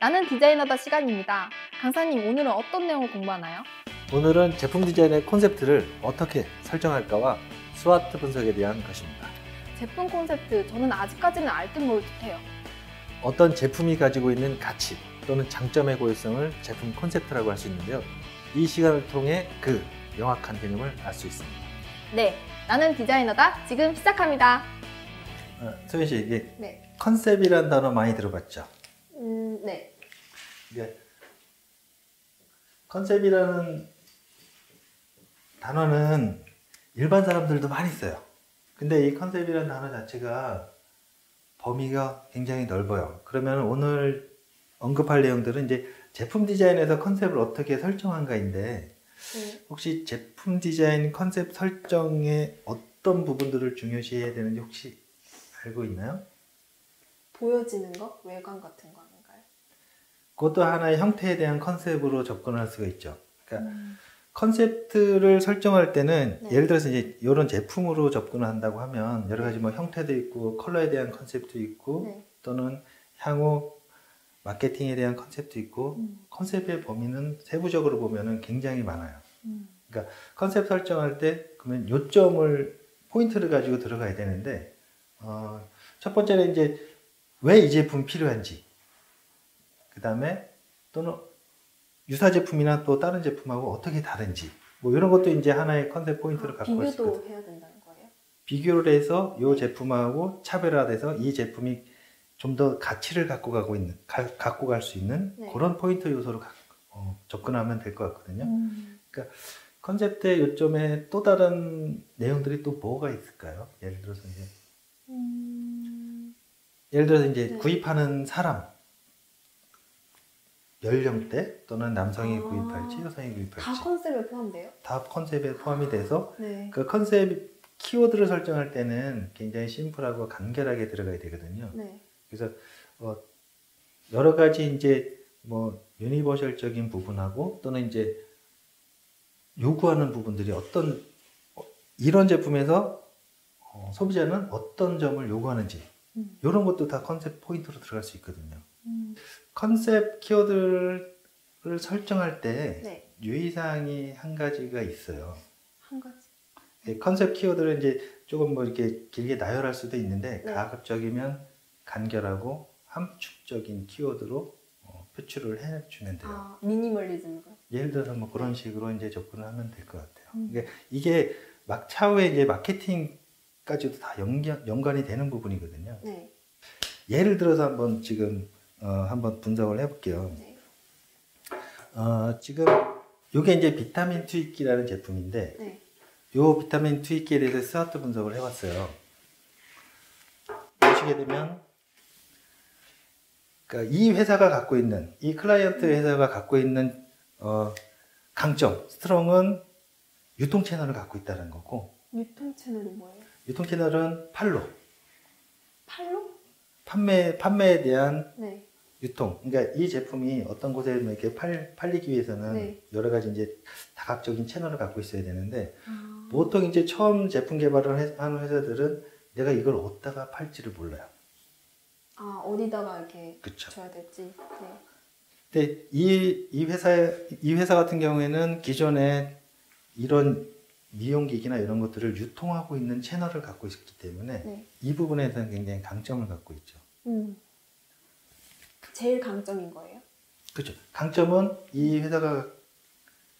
나는 디자이너다 시간입니다. 강사님, 오늘은 어떤 내용을 공부하나요? 오늘은 제품 디자인의 콘셉트를 어떻게 설정할까와 스와트 분석에 대한 것입니다. 제품 콘셉트, 저는 아직까지는 알 듯 모를 듯해요. 어떤 제품이 가지고 있는 가치 또는 장점의 고유성을 제품 콘셉트라고 할 수 있는데요. 이 시간을 통해 그 명확한 개념을 알 수 있습니다. 네, 나는 디자이너다. 지금 시작합니다. 소연 씨, 이게 네. 컨셉이라는 단어 많이 들어봤죠? 네. 이게 컨셉이라는 단어는 일반 사람들도 많이 써요. 근데 이 컨셉이라는 단어 자체가 범위가 굉장히 넓어요. 그러면 오늘 언급할 내용들은 이제 제품 디자인에서 컨셉을 어떻게 설정한가인데, 혹시 제품 디자인 컨셉 설정에 어떤 부분들을 중요시해야 되는지 혹시 알고 있나요? 보여지는 거? 외관 같은 거 아닌가요? 그것도 하나의 형태에 대한 컨셉으로 접근할 수가 있죠. 그러니까 컨셉트를 설정할 때는 네. 예를 들어서 이제 이런 제품으로 접근을 한다고 하면 여러 가지 뭐 형태도 있고 컬러에 대한 컨셉도 있고 네. 또는 향후 마케팅에 대한 컨셉도 있고 컨셉의 범위는 세부적으로 보면은 굉장히 많아요. 그러니까 컨셉 설정할 때 그러면 요점을 포인트를 가지고 들어가야 되는데 첫 번째는 이제 왜 이 제품이 필요한지, 그 다음에 또는 유사 제품이나 또 다른 제품하고 어떻게 다른지, 뭐 이런 것도 이제 하나의 컨셉 포인트를 갖고 있거든요. 비교도 해야 된다는 거예요? 비교를 해서 이 제품하고 차별화돼서 이 제품이 좀 더 가치를 갖고 갈 수 있는 네. 그런 포인트 요소로 접근하면 될 것 같거든요. 그러니까 컨셉트의 요점에 또 다른 내용들이 또 뭐가 있을까요? 예를 들어서 이제 네. 구입하는 사람, 연령대 또는 남성이 구입할지 여성이 구입할지 다 컨셉에 포함돼요? 다 컨셉에 포함이 돼서 네. 그 컨셉 키워드를 설정할 때는 굉장히 심플하고 간결하게 들어가야 되거든요. 네. 그래서 여러 가지 이제 뭐 유니버셜적인 부분하고 또는 이제 요구하는 부분들이 이런 제품에서 소비자는 어떤 점을 요구하는지 이런 것도 다 컨셉 포인트로 들어갈 수 있거든요. 컨셉 키워드를 설정할 때 네. 유의사항이 한 가지가 있어요. 한 가지. 컨셉 키워드를 이제 조금 뭐 이렇게 길게 나열할 수도 있는데 네. 가급적이면 간결하고 함축적인 키워드로 표출을 해주면 돼요. 미니멀리즘으로. 예를 들어서 뭐 그런 식으로 이제 접근을 하면 될 것 같아요. 그러니까 이게 차후에 이제 마케팅까지도 다 연관이 되는 부분이거든요. 네. 예를 들어서 한번 지금 한번 분석을 해볼게요. 네. 지금 이게 이제 비타민 투입기라는 제품인데, 네. 이 비타민 투입기에 대해서 스와트 분석을 해봤어요. 보시게 되면, 그러니까 이 회사가 갖고 있는, 이 클라이언트 회사가 갖고 있는 강점, 스트롱은 유통 채널을 갖고 있다는 거고, 유통 채널이 뭐예요? 유통 채널은 팔로, 팔로? 판매에 대한 네. 유통. 그러니까 이 제품이 어떤 곳에 이렇게 팔리기 위해서는 네. 여러 가지 이제 다각적인 채널을 갖고 있어야 되는데, 보통 이제 처음 제품 개발을 하는 회사들은 내가 이걸 어디다가 팔지를 몰라요. 어디다가 이렇게 그쵸. 줘야 될지. 네. 근데 이 회사 같은 경우에는 기존에 이런 미용기기나 이런 것들을 유통하고 있는 채널을 갖고 있기 때문에 네. 이 부분에서는 굉장히 강점을 갖고 있죠. 제일 강점인 거예요? 그렇죠. 강점은 이 회사가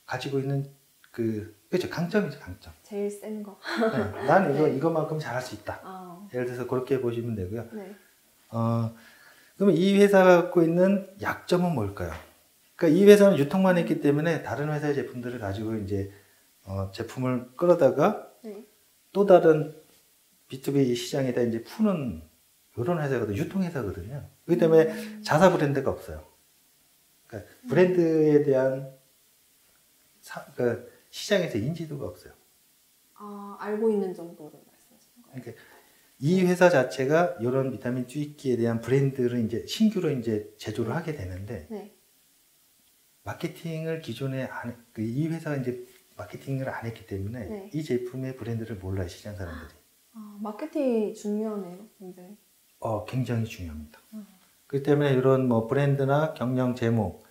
가지고 있는 그렇죠. 강점이죠, 강점. 제일 센 거. 네, 난 네. 이것만큼 잘할 수 있다. 예를 들어서 그렇게 보시면 되고요. 네. 그러면 이 회사가 갖고 있는 약점은 뭘까요? 그러니까 이 회사는 유통만 했기 때문에 다른 회사의 제품들을 가지고 이제 제품을 끌어다가 네. 또 다른 B2B 시장에다 이제 푸는 이런 회사거든요. 유통회사거든요. 그렇기 때문에 자사 브랜드가 없어요. 그러니까 브랜드에 대한 시장에서 인지도가 없어요. 알고 있는 정도로 말씀하시는 거예요? 그러니까 이 회사 자체가 이런 비타민 투입기에 대한 브랜드를 이제 신규로 이제 제조를 하게 되는데, 네. 마케팅을 기존에 이 회사가 이제 마케팅을 안 했기 때문에 네. 이 제품의 브랜드를 몰라요, 시장 사람들이. 마케팅이 중요하네요, 굉장히. 굉장히 중요합니다. 그렇기 때문에 이런 뭐 브랜드나 경영 제목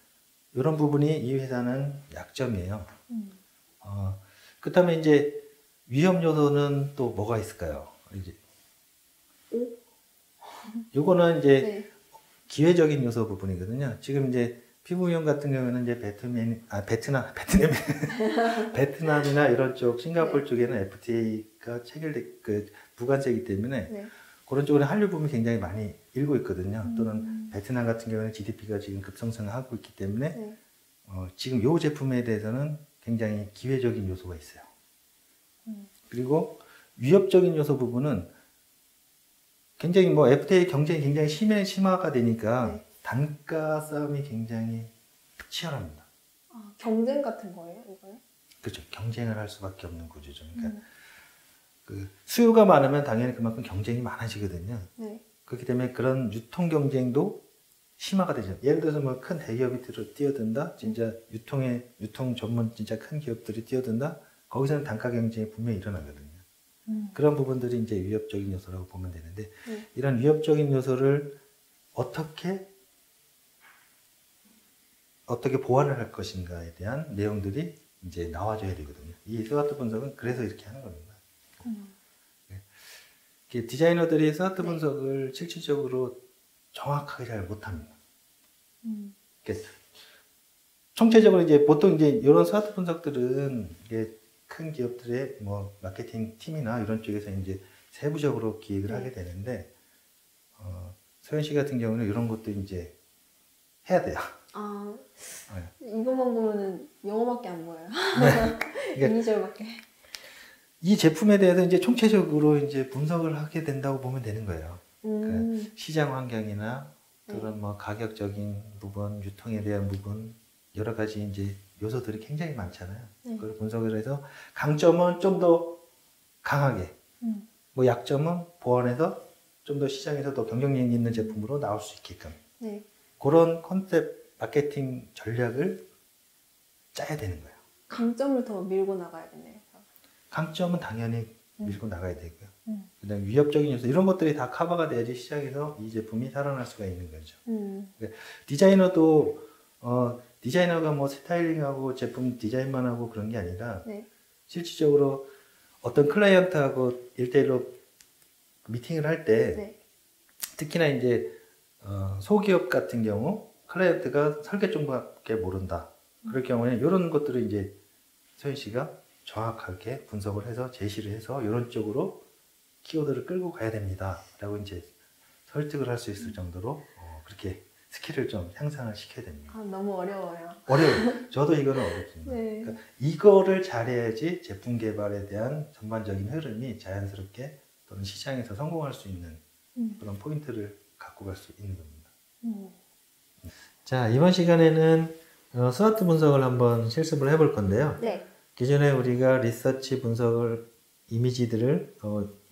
이런 부분이 이 회사는 약점이에요. 그렇다면 이제 위험 요소는 또 뭐가 있을까요? 이제 요거는 이제 네. 기회적인 요소 부분이거든요. 지금 이제 피부 위험 같은 경우는 이제 베트남이나 이런 쪽 싱가포르 네. 쪽에는 FTA가 부관세이기 때문에 네. 그런 쪽으로 한류 붐이 굉장히 많이 일고 있거든요. 또는 베트남 같은 경우는 GDP가 지금 급성장을 하고 있기 때문에 네. 지금 이 제품에 대해서는 굉장히 기회적인 요소가 있어요. 그리고 위협적인 요소 부분은 굉장히 뭐 FTA 경쟁이 굉장히 심화가 되니까 네. 단가 싸움이 굉장히 치열합니다. 아, 경쟁 같은 거예요, 이거는? 그렇죠. 경쟁을 할 수밖에 없는 구조죠. 그러니까 그 수요가 많으면 당연히 그만큼 경쟁이 많아지거든요. 네. 그렇기 때문에 그런 유통 경쟁도 심화가 되죠. 예를 들어서 뭐 큰 대기업이 뛰어든다, 진짜 유통 전문 진짜 큰 기업들이 뛰어든다, 거기서는 단가 경쟁이 분명히 일어나거든요. 그런 부분들이 이제 위협적인 요소라고 보면 되는데, 이런 위협적인 요소를 어떻게 보완을 할 것인가에 대한 내용들이 이제 나와줘야 되거든요. 이 스와트 분석은 그래서 이렇게 하는 겁니다. 디자이너들이 스와트 분석을 실질적으로 정확하게 잘 못합니다. 총체적으로 이제 보통 이제 이런 스와트 분석들은 이게 큰 기업들의 뭐 마케팅 팀이나 이런 쪽에서 이제 세부적으로 기획을 하게 되는데, 소연 씨 같은 경우는 이런 것도 이제 해야 돼요. 아, 네. 이것만 보면은 영어밖에 안 보여요. 그러니까 이니셜밖에. 이 제품에 대해서 이제 총체적으로 이제 분석을 하게 된다고 보면 되는 거예요. 그러니까 시장 환경이나 또는 뭐 가격적인 부분, 유통에 대한 부분, 여러 가지 이제 요소들이 굉장히 많잖아요. 그걸 분석을 해서 강점은 좀 더 강하게, 뭐 약점은 보완해서 좀 더 시장에서 더 경쟁력 있는 제품으로 나올 수 있게끔 네. 그런 컨셉 마케팅 전략을 짜야 되는 거예요. 강점을 더 밀고 나가야겠네요. 강점은 당연히 밀고 나가야 되고요. 그다음 위협적인 요소 이런 것들이 다 커버가 돼야지 시장에서 이 제품이 살아날 수가 있는 거죠. 그러니까 디자이너가 뭐 스타일링하고 제품 디자인만 하고 그런 게 아니라 실질적으로 어떤 클라이언트하고 1대1로 미팅을 할 때 특히나 이제 소기업 같은 경우 클라이언트가 설계 쪽밖에 모른다. 그럴 경우에는 이런 것들을 이제 소연 씨가 정확하게 분석을 해서 제시를 해서 이런 쪽으로 키워드를 끌고 가야 됩니다. 라고 이제 설득을 할 수 있을 정도로 그렇게 스킬을 좀 향상을 시켜야 됩니다. 아, 너무 어려워요. 어려워요. 저도 이거는 어렵습니다. 네. 그러니까 이거를 잘해야지 제품 개발에 대한 전반적인 흐름이 자연스럽게 또는 시장에서 성공할 수 있는 그런 포인트를 갖고 갈 수 있는 겁니다. 자, 이번 시간에는 스와트 분석을 한번 실습을 해볼 건데요. 네. 기존에 우리가 리서치 분석을, 이미지들을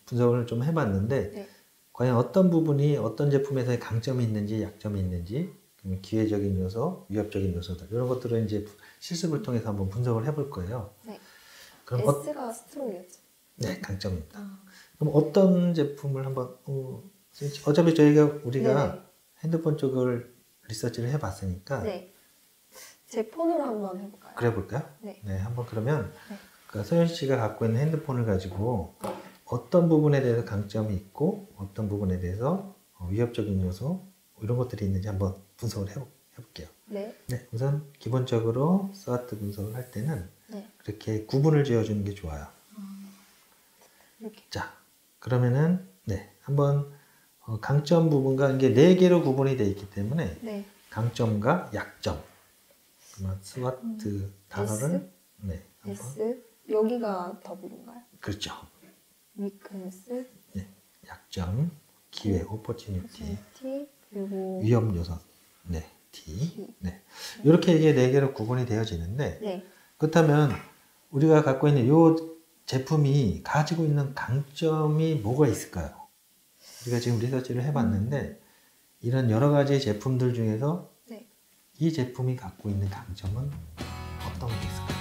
분석을 좀 해봤는데 과연 어떤 부분이 어떤 제품에서의 강점이 있는지 약점이 있는지, 기회적인 요소, 위협적인 요소들 이런 것들을 이제 실습을 통해서 한번 분석을 해볼 거예요. 네. 그럼 S가 스트롱이었죠. 네, 강점입니다. 그럼 어떤 제품을 한번 어차피 우리가 핸드폰 쪽을 리서치를 해봤으니까 제 폰으로 한번 해볼까요? 그래 볼까요? 네. 한번 그러면 소연 씨가 갖고 있는 핸드폰을 가지고 어떤 부분에 대해서 강점이 있고 어떤 부분에 대해서 위협적인 요소 이런 것들이 있는지 한번 분석을 해볼게요. 네. 우선 기본적으로 스와트 분석을 할 때는 그렇게 구분을 지어주는 게 좋아요. 이렇게. 자, 그러면은 한번 강점 부분과 이게 4개로 구분이 되어 있기 때문에 강점과 약점, 그러면 스와트 단어를 한번 S 여기가 더블인가요? 그렇죠. 위크네스, 약점, 기회, 오퍼튜니티, 그리고 위험 요소, T. 이렇게 이게 4개로 구분이 되어지는데 그렇다면 우리가 갖고 있는 이 제품이 가지고 있는 강점이 뭐가 있을까요? 우리가 지금 리서치를 해봤는데 이런 여러 가지 제품들 중에서 이 제품이 갖고 있는 강점은 어떤 게 있을까요?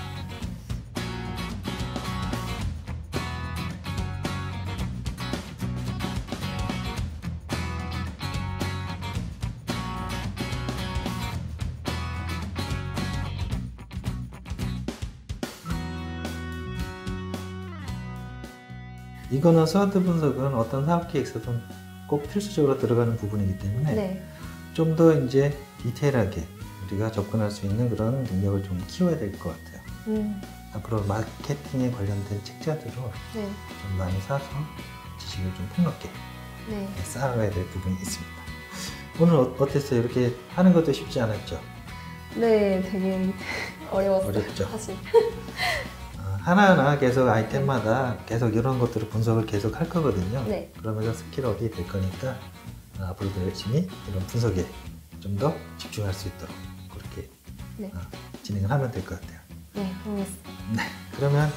이거는 스와트 분석은 어떤 사업 계획서든 꼭 필수적으로 들어가는 부분이기 때문에 네. 좀 더 이제 디테일하게 우리가 접근할 수 있는 그런 능력을 좀 키워야 될 것 같아요. 앞으로 마케팅에 관련된 책자들을 네. 좀 많이 사서 지식을 좀 폭넓게 네. 쌓아가야 될 부분이 있습니다. 오늘 어땠어요? 이렇게 하는 것도 쉽지 않았죠? 네, 되게 어려웠어요. 어렵죠? 사실. 하나하나 계속 아이템마다 계속 이런 것들을 분석을 계속 할 거거든요. 네. 그러면서 스킬업이 될 거니까 앞으로도 열심히 이런 분석에 좀 더 집중할 수 있도록 그렇게 네. 진행을 하면 될 것 같아요. 네, 알겠습니다. 네, 그러면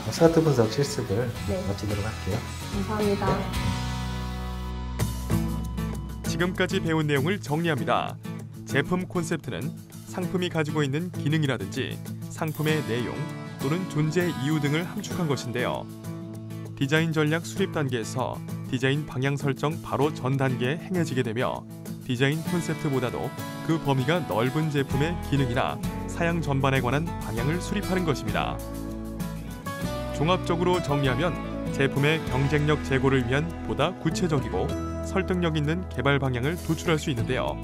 스와트 분석 실습을 네. 마치도록 할게요. 감사합니다. 지금까지 배운 내용을 정리합니다. 제품 콘셉트는 상품이 가지고 있는 기능이라든지 상품의 내용 또는 존재 이유 등을 함축한 것인데요. 디자인 전략 수립 단계에서 디자인 방향 설정 바로 전 단계에 행해지게 되며 디자인 콘셉트보다도 그 범위가 넓은 제품의 기능이나 사양 전반에 관한 방향을 수립하는 것입니다. 종합적으로 정리하면 제품의 경쟁력 제고를 위한 보다 구체적이고 설득력 있는 개발 방향을 도출할 수 있는데요.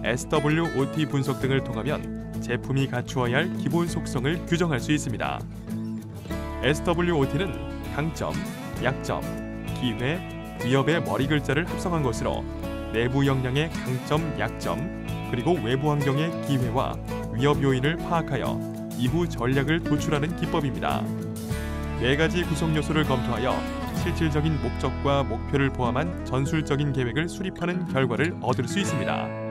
SWOT 분석 등을 통하면 제품이 갖추어야 할 기본 속성을 규정할 수 있습니다. SWOT는 강점, 약점, 기회, 위협의 머리 글자를 합성한 것으로 내부 역량의 강점, 약점, 그리고 외부 환경의 기회와 위협 요인을 파악하여 이후 전략을 도출하는 기법입니다. 4가지 구성 요소를 검토하여 실질적인 목적과 목표를 포함한 전술적인 계획을 수립하는 결과를 얻을 수 있습니다.